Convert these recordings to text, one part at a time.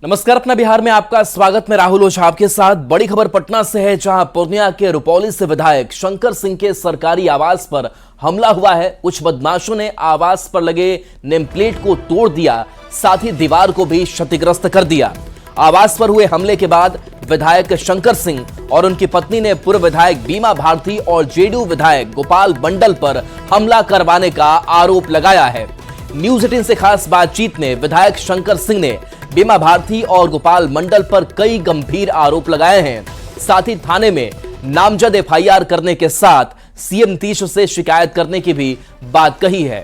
नमस्कार, अपना बिहार में आपका स्वागत। मैं राहुल ओझा आपके साथ। बड़ी खबर पटना से है, जहां पूर्णिया के रुपौली से विधायक शंकर सिंह के सरकारी आवास पर हमला हुआ है। कुछ बदमाशों ने आवास पर लगे नेम प्लेट को तोड़ दिया, साथ ही दीवार को भी क्षतिग्रस्त कर दिया। आवास पर हुए हमले के बाद विधायक शंकर सिंह और उनकी पत्नी ने पूर्व विधायक बीमा भारती और जेडीयू विधायक गोपाल मंडल पर हमला करवाने का आरोप लगाया है। न्यूज 18 से खास बातचीत में विधायक शंकर सिंह ने बीमा भारती और गोपाल मंडल पर कई गंभीर आरोप लगाए हैं। साथ ही थाने में नामजद एफआईआर करने के साथ सीएम नीतीश से शिकायत करने की भी बात कही है।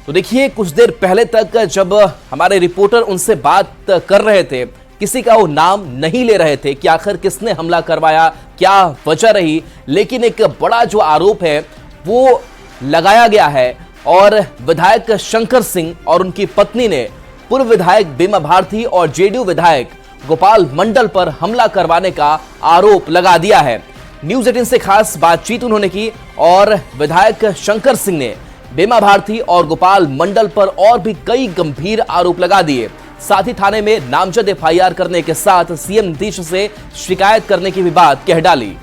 तो देखिए, कुछ देर पहले तक जब हमारे रिपोर्टर उनसे बात कर रहे थे, किसी का वो नाम नहीं ले रहे थे कि आखिर किसने हमला करवाया, क्या वजह रही, लेकिन एक बड़ा जो आरोप है वो लगाया गया है और विधायक शंकर सिंह और उनकी पत्नी ने पूर्व विधायक बीमा भारती और जेडीयू विधायक गोपाल मंडल पर हमला करवाने का आरोप लगा दिया है। न्यूज 18 से खास बातचीत उन्होंने की और विधायक शंकर सिंह ने बीमा भारती और गोपाल मंडल पर और भी कई गंभीर आरोप लगा दिए। साथ ही थाने में नामजद एफआईआर करने के साथ सीएम नीतीश से शिकायत करने की भी बात कह डाली।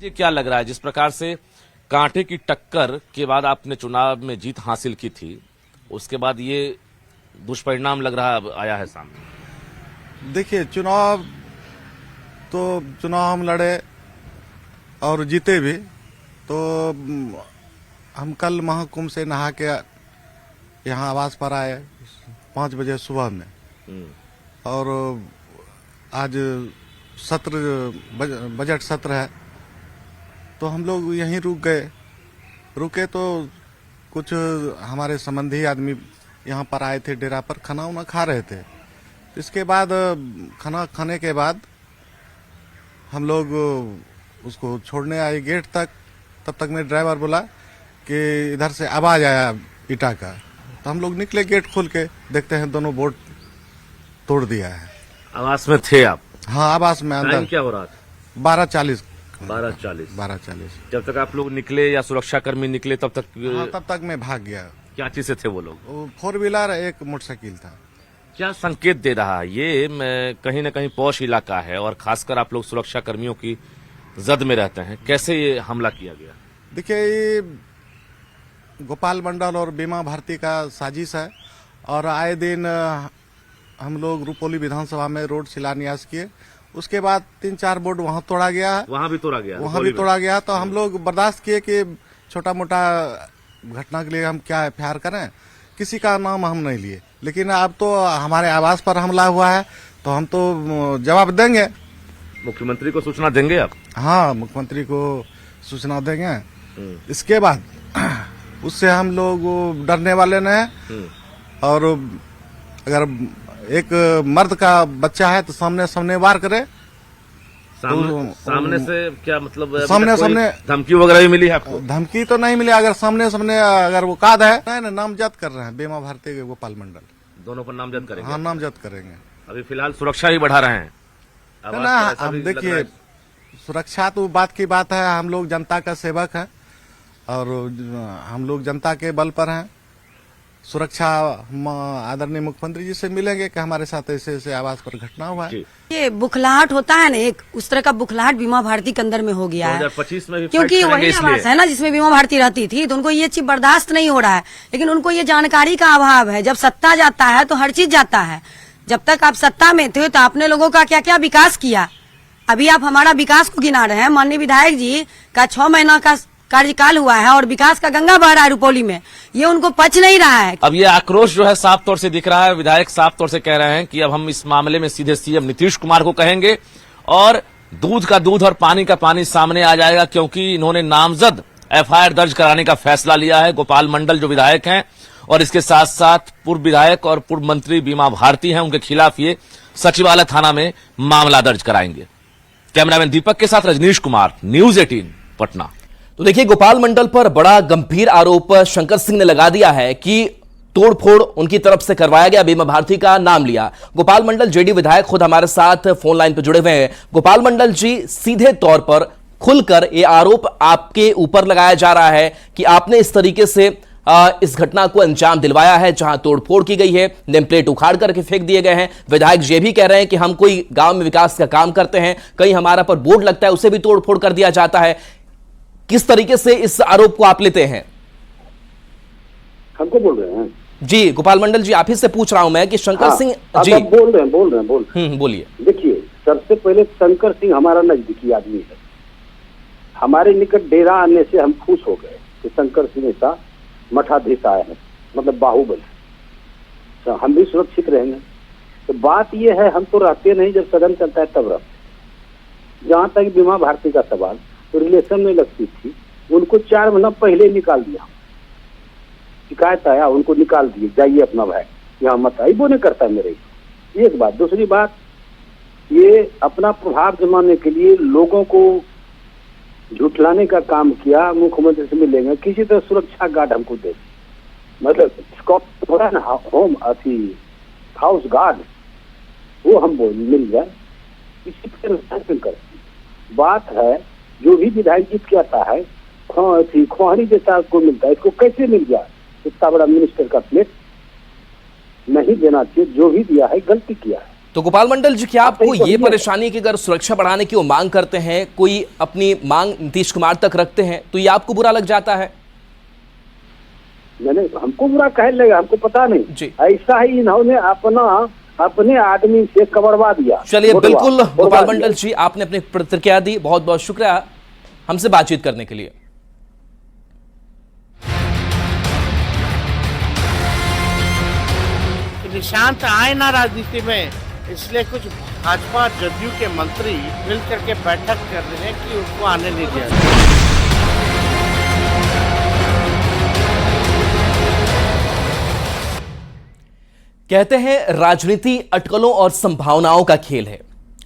क्या लग रहा है, जिस प्रकार से कांटे की टक्कर के बाद आपने चुनाव में जीत हासिल की थी, उसके बाद ये दुष्परिणाम लग रहा आया है सामने? देखिए, चुनाव हम लड़े और जीते भी। तो हम कल महाकुंभ से नहा के यहाँ आवास पर आए 5 बजे सुबह में, और आज बजट सत्र है, तो हम लोग यहीं रुके तो कुछ हमारे संबंधी आदमी यहाँ पर आए थे, डेरा पर खाना उना खा रहे थे। इसके बाद खाना खाने के बाद हम लोग उसको छोड़ने आए गेट तक। तब तक मेरे ड्राइवर बोला कि इधर से आवाज आया ईटा का, तो हम लोग निकले, गेट खोल के देखते हैं दोनों बोर्ड तोड़ दिया है। आवास में थे आप? हाँ, आवास में अंदर। क्या हो रहा था? 12:40। 12:40। जब तक आप लोग निकले या सुरक्षा कर्मी निकले तब तक? हाँ, तब तक मैं भाग गया। क्या चीज से थे वो लोग? 4 व्हीलर, एक मोटरसाइकिल था। क्या संकेत दे रहा है ये? कहीं न कहीं पौष इलाका है और खासकर आप लोग सुरक्षा कर्मियों की जद में रहते हैं, कैसे ये हमला किया गया? देखिए, ये गोपाल मंडल और बीमा भारती का साजिश है, और आए दिन हम लोग रुपौली विधानसभा में रोड शिलान्यास किए। उसके बाद 3-4 बोर्ड वहां तोड़ा गया है। वहां भी तोड़ा गया? तो हम लोग बर्दाश्त किए कि छोटा मोटा घटना के लिए हम क्या एफआईआर करें, किसी का नाम हम नहीं लिए। लेकिन अब तो हमारे आवास पर हमला हुआ है, तो हम तो जवाब देंगे। मुख्यमंत्री को सूचना देंगे आप? हाँ, मुख्यमंत्री को सूचना देंगे। इसके बाद उससे हम लोग डरने वाले नहीं। और अगर एक मर्द का बच्चा है तो सामने वार करे। सामने से क्या मतलब? सामने धमकी वगैरह भी मिली है आपको? धमकी तो नहीं मिली। अगर सामने अगर वो काद है, नहीं, नामजद कर रहे हैं बीमा भारती के गोपाल मंडल। दोनों पर नामजद करेंगे? हाँ, नामजद करेंगे। अभी फिलहाल सुरक्षा ही बढ़ा रहे हैं? ना, हम देखिए, सुरक्षा तो बात की बात है। हम लोग जनता का सेवक है और हम लोग जनता के बल पर हैं। सुरक्षा हम आदरणीय मुख्यमंत्री जी से मिलेंगे कि हमारे साथ ऐसे ऐसे आवास पर घटना हुआ है। ये बुखलाहट होता है ना, एक उस तरह का बुखलाहट बीमा भारती के अंदर में हो गया है। 2025 में भी क्योंकि वही आवास है ना जिसमें बीमा भारती रहती थी, तो उनको ये चीज बर्दाश्त नहीं हो रहा है। लेकिन उनको ये जानकारी का अभाव है। जब सत्ता जाता है तो हर चीज जाता है। जब तक आप सत्ता में थे तो आपने लोगों का क्या क्या विकास किया। अभी आप हमारा विकास को गिना रहे हैं। माननीय विधायक जी का 6 महीना का कार्यकाल हुआ है और विकास का गंगा बह रहा है रुपौली में, ये उनको पच नहीं रहा है। अब ये आक्रोश जो है साफ तौर से दिख रहा है। विधायक साफ तौर से कह रहे हैं कि अब हम इस मामले में सीधे सीएम नीतीश कुमार को कहेंगे और दूध का दूध और पानी का पानी सामने आ जाएगा, क्योंकि इन्होंने नामजद एफआईआर दर्ज कराने का फैसला लिया है। गोपाल मंडल जो विधायक हैं और इसके साथ साथ पूर्व विधायक और पूर्व मंत्री बीमा भारती हैं, उनके खिलाफ ये सचिवालय थाना में मामला दर्ज कराएंगे। कैमरामैन दीपक के साथ रजनीश कुमार, न्यूज 18 पटना। तो देखिए, गोपाल मंडल पर बड़ा गंभीर आरोप शंकर सिंह ने लगा दिया है कि तोड़फोड़ उनकी तरफ से करवाया गया, बीमा भारती का नाम लिया। गोपाल मंडल जेडीयू विधायक खुद हमारे साथ फोन लाइन पर जुड़े हुए हैं। गोपाल मंडल जी, सीधे तौर पर खुलकर ये आरोप आपके ऊपर लगाया जा रहा है कि आपने इस तरीके से इस घटना को अंजाम दिलवाया है, जहां तोड़फोड़ की गई है, नेम प्लेट उखाड़ करके फेंक दिए गए हैं। विधायक ये भी कह रहे हैं कि हम कोई गांव में विकास का काम करते हैं, कहीं हमारा पर बोर्ड लगता है, उसे भी तोड़फोड़ कर दिया जाता है। किस तरीके से इस आरोप को आप लेते हैं? हमको बोल रहे हैं जी गोपाल मंडल जी, आप ही से पूछ रहा हूं मैं कि शंकर सिंह जी आप बोल रहे हैं बोलिए। देखिए, सबसे पहले शंकर सिंह हमारा नजदीकी आदमी है। हमारे निकट डेरा आने से हम खुश हो गए कि शंकर सिंह ऐसा मठाधीश आए हैं, मतलब बाहुबली, तो हम भी सुरक्षित रहेंगे। तो बात यह है, हम तो रहते नहीं, जब सदन चलता है तब रहते। जहाँ तक बीमा भारती का सवाल, तो रिलेशन में लगती थी, उनको 4 महीना पहले निकाल दिया। शिकायत आया, उनको निकाल दिए, जाइए अपना भाई, यहाँ मत आइए। वो नहीं करता है मेरे। एक बात। दूसरी बात, ये अपना प्रभाव जमाने के लिए लोगों को झुठलाने का काम किया। मुख्यमंत्री से मिलेंगे, किसी तरह सुरक्षा गार्ड हमको दे, मतलब स्कॉट हो रहा है ना, होम अथी हाउस गार्ड, वो हम मिल जाए, इसी पर कर। बात है, जो भी विधायक जीत के आता है, खोहरी जैसा को मिलता है, इसको कैसे मिल गया? इतना बड़ा मिनिस्टर का प्लेट नहीं देना चाहिए। जो भी दिया है गलती किया है। तो गोपाल मंडल जी, क्या आपको ये परेशानी है कि अगर सुरक्षा बढ़ाने की वो मांग करते हैं, कोई अपनी मांग नीतीश कुमार तक रखते हैं, तो ये आपको बुरा लग जाता है? मैंने हमको बुरा कह लेगा, हमको पता नहीं जी। ऐसा ही इन्होंने अपने आदमी से कबरवा दिया। चलिए, बिल्कुल गोपाल मंडल जी, आपने अपनी प्रतिक्रिया दी, बहुत बहुत शुक्रिया हमसे बातचीत करने के लिए। निशांत आए ना राजनीति में, इसलिए कुछ भाजपा जदयू के मंत्री मिलकर के बैठक कर रहे हैं कि उनको आने नहीं दिया जाए। कहते हैं राजनीति अटकलों और संभावनाओं का खेल है।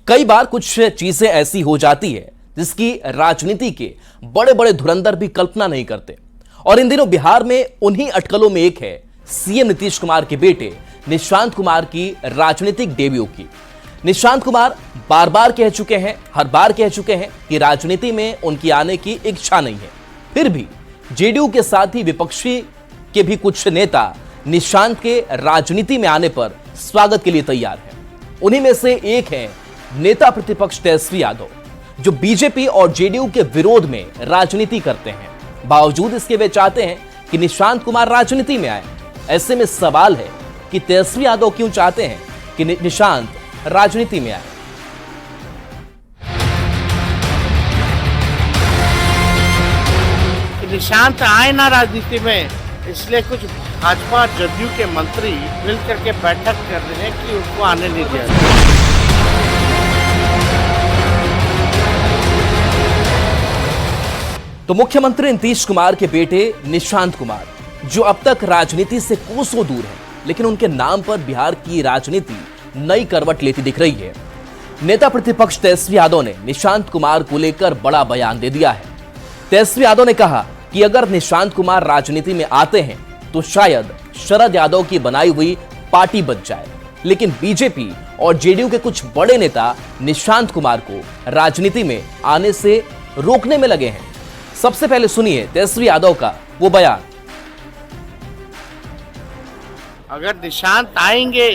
कई बार कुछ चीजें ऐसी हो जाती है जिसकी राजनीति के बड़े बड़े धुरंधर भी कल्पना नहीं करते, और इन दिनों बिहार में उन्हीं अटकलों में एक है सीएम नीतीश कुमार के बेटे निशांत कुमार की राजनीतिक डेब्यू की। निशांत कुमार बार बार कह चुके हैं, हर बार कह चुके हैं कि राजनीति में उनकी आने की इच्छा नहीं है। फिर भी जेडीयू के साथ ही विपक्षी के भी कुछ नेता निशांत के राजनीति में आने पर स्वागत के लिए तैयार हैं। उन्हीं में से एक है नेता प्रतिपक्ष तेजस्वी यादव, जो बीजेपी और जेडीयू के विरोध में राजनीति करते हैं। बावजूद इसके वे चाहते हैं कि निशांत कुमार राजनीति में आए। ऐसे में सवाल है कि तेजस्वी यादव क्यों चाहते हैं कि निशांत राजनीति में आए? निशांत आए ना राजनीति में, इसलिए कुछ भाजपा जदयू के मंत्री मिलकर के बैठक कर रहे हैं कि उनको आने नहीं दिया जाए। मुख्यमंत्री नीतीश कुमार के बेटे निशांत कुमार, जो अब तक राजनीति से कोसों दूर है, लेकिन उनके नाम पर बिहार की राजनीति नई करवट लेती दिख रही है। नेता प्रतिपक्ष तेजस्वी यादव ने निशांत कुमार को लेकर बड़ा बयान दे दिया है। तेजस्वी यादव ने कहा कि अगर निशांत कुमार राजनीति में आते हैं तो शायद शरद यादव की बनाई हुई पार्टी बच जाए, लेकिन बीजेपी और जेडीयू के कुछ बड़े नेता निशांत कुमार को राजनीति में आने से रोकने में लगे हैं। सबसे पहले सुनिए तेजस्वी यादव का वो बयान। अगर निशांत आएंगे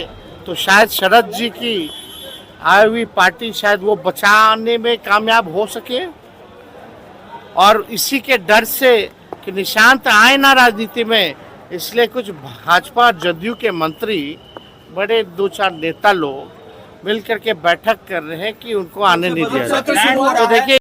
तो शायद शरद जी की आई हुई पार्टी शायद वो बचाने में कामयाब हो सके, और इसी के डर से कि निशांत आए ना राजनीति में, इसलिए कुछ भाजपा जदयू के मंत्री, बड़े 2-4 नेता लोग मिलकर के बैठक कर रहे हैं कि उनको आने नहीं दिया जाए। तो देखिए,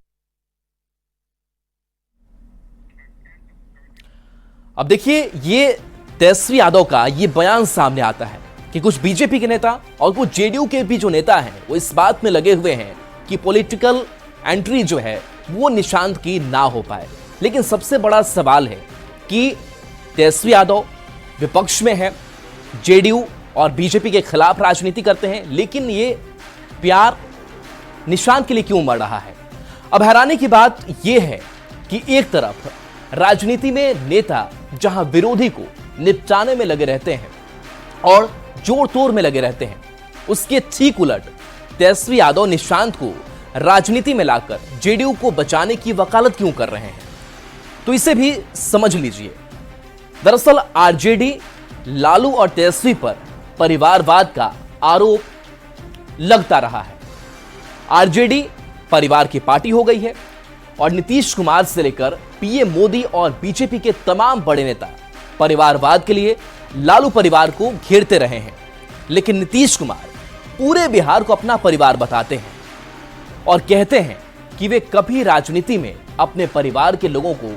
अब देखिए, ये तेजस्वी यादव का ये बयान सामने आता है कि कुछ बीजेपी के नेता और कुछ जेडीयू के भी जो नेता हैं, वो इस बात में लगे हुए हैं कि पॉलिटिकल एंट्री जो है वो निशांत की ना हो पाए। लेकिन सबसे बड़ा सवाल है कि तेजस्वी यादव विपक्ष में है, जेडीयू और बीजेपी के खिलाफ राजनीति करते हैं, लेकिन ये प्यार निशांत के लिए क्यों मर रहा है? अब हैरानी की बात यह है कि एक तरफ राजनीति में नेता जहां विरोधी को निपटाने में लगे रहते हैं और जोड़ तोड़ में लगे रहते हैं, उसके ठीक उलट तेजस्वी यादव निशांत को राजनीति में लाकर जेडीयू को बचाने की वकालत क्यों कर रहे हैं? तो इसे भी समझ लीजिए। दरअसल आरजेडी लालू और तेजस्वी पर परिवारवाद का आरोप लगता रहा है। आरजेडी परिवार की पार्टी हो गई है और नीतीश कुमार से लेकर पीएम मोदी और बीजेपी के तमाम बड़े नेता परिवारवाद के लिए लालू परिवार को घेरते रहे हैं। लेकिन नीतीश कुमार पूरे बिहार को अपना परिवार बताते हैं और कहते हैं कि वे कभी राजनीति में अपने परिवार के लोगों को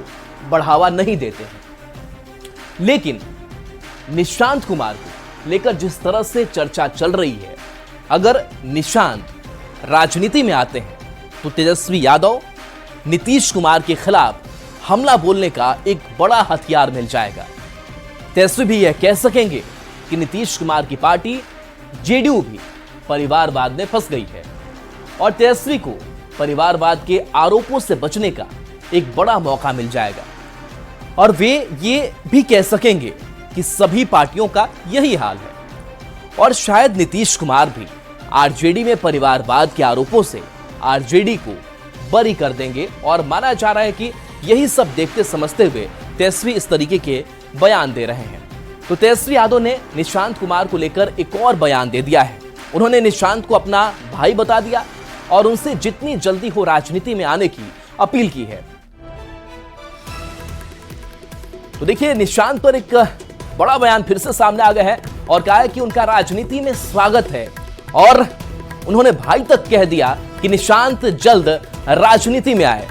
बढ़ावा नहीं देते हैं। लेकिन निशांत कुमार को लेकर जिस तरह से चर्चा चल रही है, अगर निशांत राजनीति में आते हैं तो तेजस्वी यादव नीतीश कुमार के खिलाफ हमला बोलने का एक बड़ा हथियार मिल जाएगा। तेजस्वी भी यह कह सकेंगे कि नीतीश कुमार की पार्टी जेडीयू भी परिवारवाद में फंस गई है और तेजस्वी को परिवारवाद के आरोपों से बचने का एक बड़ा मौका मिल जाएगा। और वे ये भी कह सकेंगे कि सभी पार्टियों का यही हाल है और शायद नीतीश कुमार भी आरजेडी में परिवारवाद के आरोपों से आरजेडी को बरी कर देंगे। और माना जा रहा है कि यही सब देखते समझते हुए तेजस्वी इस तरीके के बयान दे रहे हैं। तो तेजस्वी यादव ने निशांत कुमार को लेकर एक और बयान दे दिया है। उन्होंने निशांत को अपना भाई बता दिया और उनसे जितनी जल्दी हो राजनीति में आने की अपील की है। तो देखिए, निशांत पर एक बड़ा बयान फिर से सामने आ गया है और कहा है कि उनका राजनीति में स्वागत है और उन्होंने भाई तक कह दिया कि निशांत जल्द राजनीति में आए।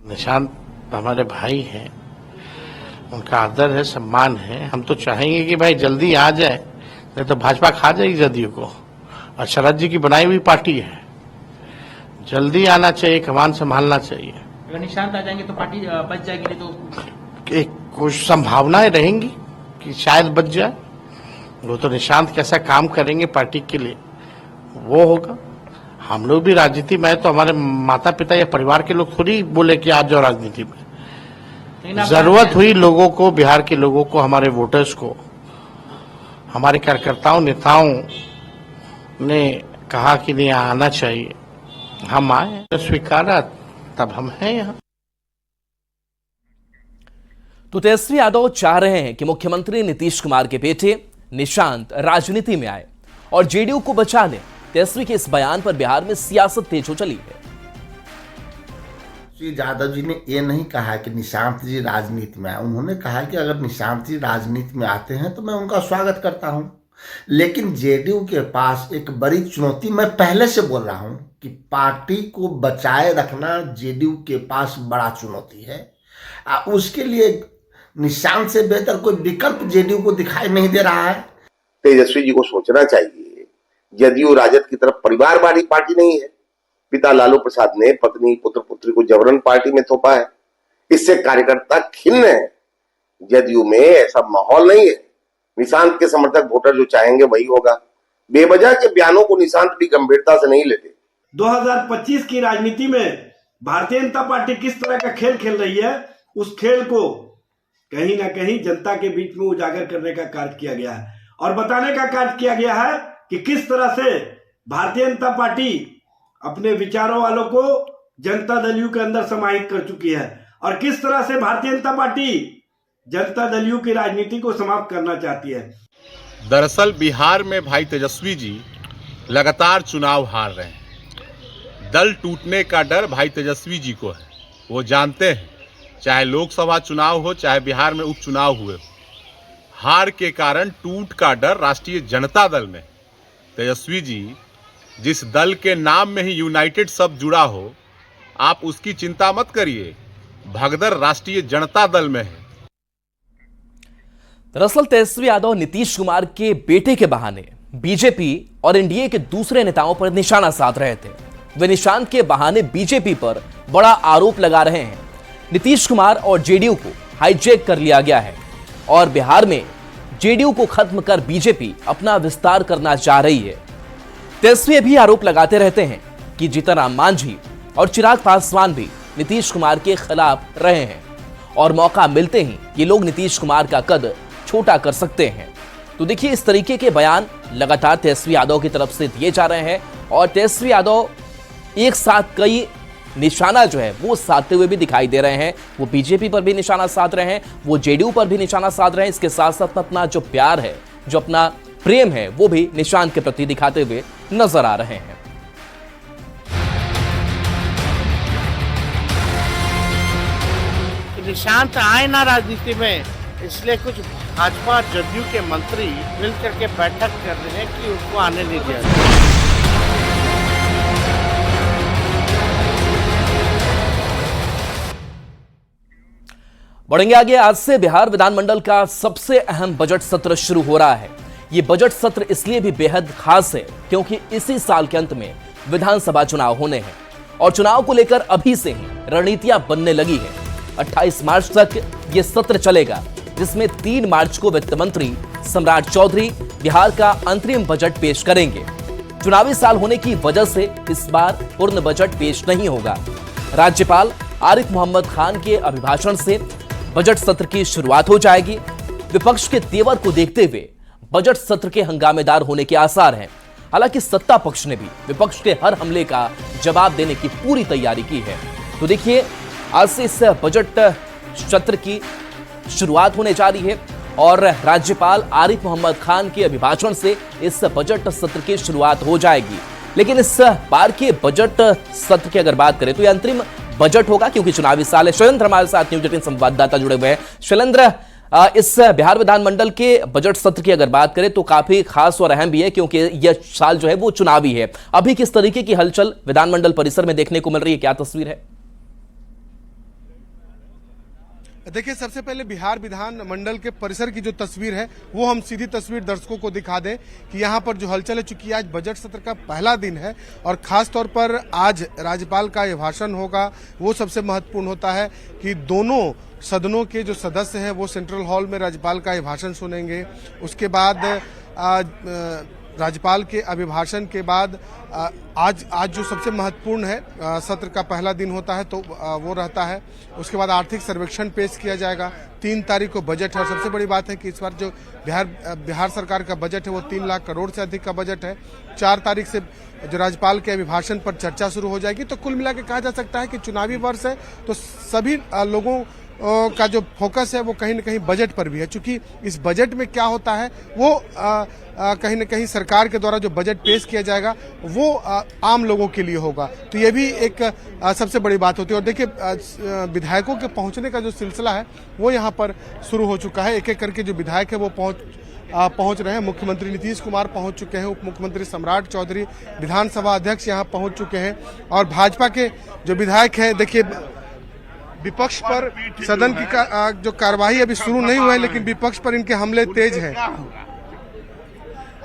निशांत हमारे भाई हैं, उनका आदर है, सम्मान है। हम तो चाहेंगे कि भाई जल्दी आ जाए, नहीं तो भाजपा खा जाएगी जदयू को और शरद जी की बनाई हुई पार्टी है। जल्दी आना चाहिए, कमान संभालना चाहिए। अगर निशांत आ जाएंगे तो पार्टी बच जाएगी, नहीं तो कुछ संभावनाएं रहेंगी कि शायद बच जाए। वो तो निशांत कैसा काम करेंगे पार्टी के लिए वो होगा। हम लोग भी राजनीति में, तो हमारे माता पिता या परिवार के लोग थोड़ी बोले कि आज जाओ राजनीति में। जरूरत हुई लोगों को, बिहार के लोगों को, हमारे वोटर्स को, हमारे कार्यकर्ताओं नेताओं ने कहा कि नहीं आना चाहिए, हम आए, स्वीकारा, तब हम हैं यहाँ। तो तेजस्वी यादव चाह रहे हैं कि मुख्यमंत्री नीतीश कुमार के बेटे निशांत राजनीति में आए और जेडीयू को बचा ले। तेजस्वी के इस बयान पर बिहार में सियासत तेज हो चली है। श्री यादव जी ने ये नहीं कहा कि निशांत जी राजनीति में आए, उन्होंने कहा कि अगर निशांत जी राजनीति में आते हैं तो मैं उनका स्वागत करता हूं। लेकिन जेडीयू के पास एक बड़ी चुनौती, मैं पहले से बोल रहा हूं कि पार्टी को बचाए रखना जेडीयू के पास बड़ा चुनौती है। उसके लिए निशांत से बेहतर कोई विकल्प जेडीयू को दिखाई नहीं दे रहा है। तेजस्वी जी को सोचना चाहिए, जदयू राजद की तरफ परिवारवादी पार्टी नहीं है। पिता लालू प्रसाद ने पत्नी पुत्र पुत्री को जबरन पार्टी में थोपा है, इससे कार्यकर्ता खिन्न है। जदयू में ऐसा माहौल नहीं है। निशांत के समर्थक वोटर जो चाहेंगे वही होगा। बेवजह के बयानों को निशांत भी गंभीरता से नहीं लेते। 2025 की राजनीति में भारतीय जनता पार्टी किस तरह का खेल खेल रही है, उस खेल को कहीं ना कहीं जनता के बीच में उजागर करने का कार्य किया गया है और बताने का कार्य किया गया है कि किस तरह से भारतीय जनता पार्टी अपने विचारों वालों को जनता दल यू के अंदर समाहित कर चुकी है और किस तरह से भारतीय जनता पार्टी जनता दल यू की राजनीति को समाप्त करना चाहती है। दरअसल बिहार में भाई तेजस्वी जी लगातार चुनाव हार रहे हैं। दल टूटने का डर भाई तेजस्वी जी को है। वो जानते हैं, चाहे लोकसभा चुनाव हो, चाहे बिहार में उपचुनाव हुए हो, हार के कारण टूट का डर राष्ट्रीय जनता दल में। तेजस्वी जी जिस दल के नाम में ही यूनाइटेड शब्द जुड़ा हो, आप उसकी चिंता मत करिए, भगदड़ राष्ट्रीय जनता दल में है। दरअसल तेजस्वी यादव नीतीश कुमार के बेटे के बहाने बीजेपी और एनडीए के दूसरे नेताओं पर निशाना साध रहे थे। वे निशांत के बहाने बीजेपी पर बड़ा आरोप लगा रहे हैं। नीतीश कुमार और जेडीयू को हाईजैक कर लिया गया है और बिहार में जेडीयू को खत्म कर बीजेपी अपना विस्तार करना चाह रही है। तेजस्वी भी आरोप लगाते रहते हैं कि जीतनराम मांझी और चिराग पासवान भी नीतीश कुमार के खिलाफ रहे हैं और मौका मिलते ही ये लोग नीतीश कुमार का कद छोटा कर सकते हैं। तो देखिए, इस तरीके के बयान लगातार तेजस्वी यादव की तरफ से दिए जा रहे हैं और तेजस्वी यादव एक साथ कई निशाना जो है वो साधते हुए भी दिखाई दे रहे हैं। वो बीजेपी पर भी निशाना साध रहे हैं, वो जेडीयू पर भी निशाना साध रहे हैं। इसके साथ साथ अपना जो प्यार है, जो अपना प्रेम है, वो भी निशांत के प्रति दिखाते हुए नजर आ रहे हैं। निशांत आए ना राजनीति में, इसलिए कुछ भाजपा जदयू के मंत्री मिलकर के बैठक कर रहे हैं कि उनको आने नहीं दिया जाए। बढ़ेंगे आगे। आज से बिहार विधानमंडल का सबसे अहम बजट सत्र शुरू हो रहा है। ये बजट सत्र इसलिए भी बेहद खास है क्योंकि इसी साल के अंत में विधानसभा चुनाव होने हैं और चुनाव को लेकर अभी से ही रणनीतियां बनने लगी है। 28 मार्च तक ये सत्र चलेगा, जिसमें 3 मार्च को वित्त मंत्री सम्राट चौधरी बिहार का अंतरिम बजट पेश करेंगे। चुनावी साल होने की वजह से इस बार पूर्ण बजट पेश नहीं होगा। राज्यपाल आरिफ मोहम्मद खान के अभिभाषण से बजट सत्र की शुरुआत हो जाएगी। विपक्ष के तेवर को देखते हुए बजट सत्र के हंगामेदार होने के आसार हैं। हालांकि सत्ता पक्ष ने भी विपक्ष के हर हमले का जवाब देने की पूरी तैयारी की है। तो देखिए, आज से इस बजट सत्र की शुरुआत होने जा रही है और राज्यपाल आरिफ मोहम्मद खान के अभिभाषण से इस बजट सत्र की शुरुआत हो जाएगी। लेकिन इस बार के बजट सत्र की अगर बात करें तो यह अंतरिम बजट होगा क्योंकि चुनावी साल है। शैलेंद्र हमारे साथ न्यूज 18 संवाददाता जुड़े हुए हैं। शैलेंद्र, इस बिहार विधानमंडल के बजट सत्र की अगर बात करें तो काफी खास और अहम भी है क्योंकि यह साल जो है वो चुनावी है। अभी किस तरीके की हलचल विधानमंडल परिसर में देखने को मिल रही है, क्या तस्वीर है? देखिए, सबसे पहले बिहार विधान मंडल के परिसर की जो तस्वीर है वो हम सीधी तस्वीर दर्शकों को दिखा दें कि यहाँ पर जो हलचल है, चूंकि आज बजट सत्र का पहला दिन है और खास तौर पर आज राज्यपाल का ये भाषण होगा, वो सबसे महत्वपूर्ण होता है कि दोनों सदनों के जो सदस्य हैं वो सेंट्रल हॉल में राज्यपाल का ये भाषण सुनेंगे। उसके बाद राज्यपाल के अभिभाषण के बाद आज जो सबसे महत्वपूर्ण है सत्र का पहला दिन होता है तो वो रहता है। उसके बाद आर्थिक सर्वेक्षण पेश किया जाएगा। 3 तारीख को बजट है और सबसे बड़ी बात है कि इस बार जो बिहार सरकार का बजट है वो 3 लाख करोड़ से अधिक का बजट है। 4 तारीख से जो राज्यपाल के अभिभाषण पर चर्चा शुरू हो जाएगी। तो कुल मिलाकर कहा जा सकता है कि चुनावी वर्ष है तो सभी लोगों का जो फोकस है वो कहीं न कहीं बजट पर भी है। चूंकि इस बजट में क्या होता है वो कहीं न कहीं सरकार के द्वारा जो बजट पेश किया जाएगा वो आम लोगों के लिए होगा। तो ये भी एक सबसे बड़ी बात होती है। और देखिए, विधायकों के पहुंचने का जो सिलसिला है वो यहाँ पर शुरू हो चुका है। एक एक करके जो विधायक है वो पहुंच रहे हैं। मुख्यमंत्री नीतीश कुमार पहुंच चुके हैं, उप मुख्यमंत्री सम्राट चौधरी, विधानसभा अध्यक्ष यहाँ पहुंच चुके हैं और भाजपा के जो विधायक हैं, देखिए विपक्ष पर सदन की जो कार्यवाही अभी शुरू नहीं हुआ है लेकिन विपक्ष पर इनके हमले तेज हैं।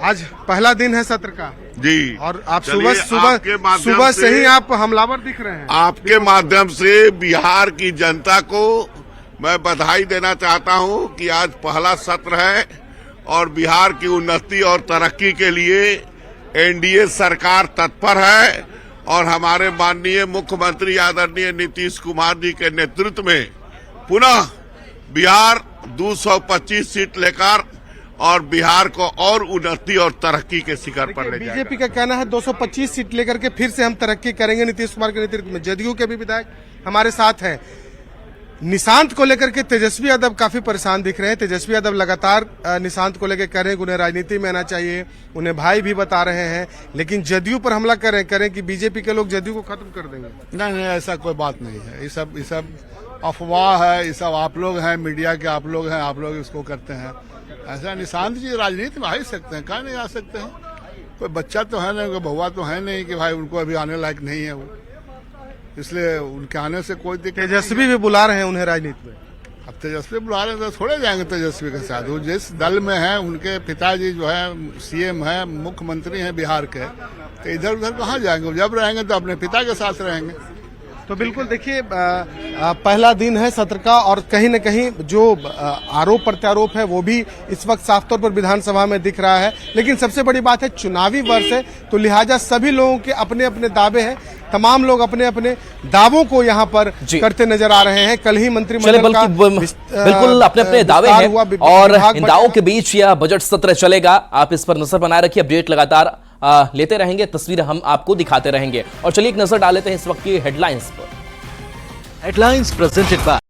आज पहला दिन है सत्र का जी, और आप सुबह से ही आप हमलावर दिख रहे हैं। आपके माध्यम से बिहार की जनता को मैं बधाई देना चाहता हूं कि आज पहला सत्र है और बिहार की उन्नति और तरक्की के लिए एनडीए सरकार तत्पर है और हमारे माननीय मुख्यमंत्री आदरणीय नीतीश कुमार जी के नेतृत्व में पुनः बिहार 225 सीट लेकर और बिहार को और उन्नति और तरक्की के शिखर पर ले जाएगा। बीजेपी का कहना है 225 सीट लेकर के फिर से हम तरक्की करेंगे नीतीश कुमार के नेतृत्व में। जदयू के भी विधायक हमारे साथ हैं। निशांत को लेकर के तेजस्वी यादव काफी परेशान दिख रहे हैं। तेजस्वी यादव लगातार निशांत को लेकर कह रहे हैं कि उन्हें राजनीति में आना चाहिए, उन्हें भाई भी बता रहे हैं, लेकिन जदयू पर हमला करें कि बीजेपी के लोग जदयू को खत्म कर देंगे। नहीं, ऐसा कोई बात नहीं है। ये सब अफवाह है। ये सब आप लोग हैं, मीडिया के आप लोग हैं, आप लोग इसको करते हैं। ऐसा निशांत जी राजनीति में आ ही सकते हैं, कहाँ नहीं आ सकते हैं। कोई बच्चा तो है नहीं, कोई बहुआ तो है नहीं कि भाई उनको अभी आने लायक नहीं है वो, इसलिए उनके आने से कोई दिक्कत। तेजस्वी भी बुला रहे हैं उन्हें राजनीति में। अब तेजस्वी बुला रहे हैं तो थोड़े जाएंगे तेजस्वी के साथ। वो जिस दल में है, उनके पिताजी जो है सीएम है, मुख्यमंत्री हैं बिहार के, तो इधर उधर कहाँ जाएंगे। जब रहेंगे तो अपने पिता के साथ रहेंगे। तो बिल्कुल देखिए, पहला दिन है सत्र का और कहीं न कहीं जो आरोप प्रत्यारोप है वो भी इस वक्त साफ तौर पर विधानसभा में दिख रहा है। लेकिन सबसे बड़ी बात है चुनावी वर्ष है तो लिहाजा सभी लोगों के अपने अपने दावे हैं। तमाम लोग अपने अपने दावों को यहाँ पर करते नजर आ रहे हैं। कल ही मंत्रिमंडल का बिल्कुल अपने अपने दावे हैं और इन दावों के बीच यह बजट सत्र चलेगा। आप इस पर नजर बनाए रखिए, अपडेट लगातार लेते रहेंगे, तस्वीरें हम आपको दिखाते रहेंगे। और चलिए एक नजर डाल लेते हैं इस वक्त की हेडलाइंस पर। Headlines presented by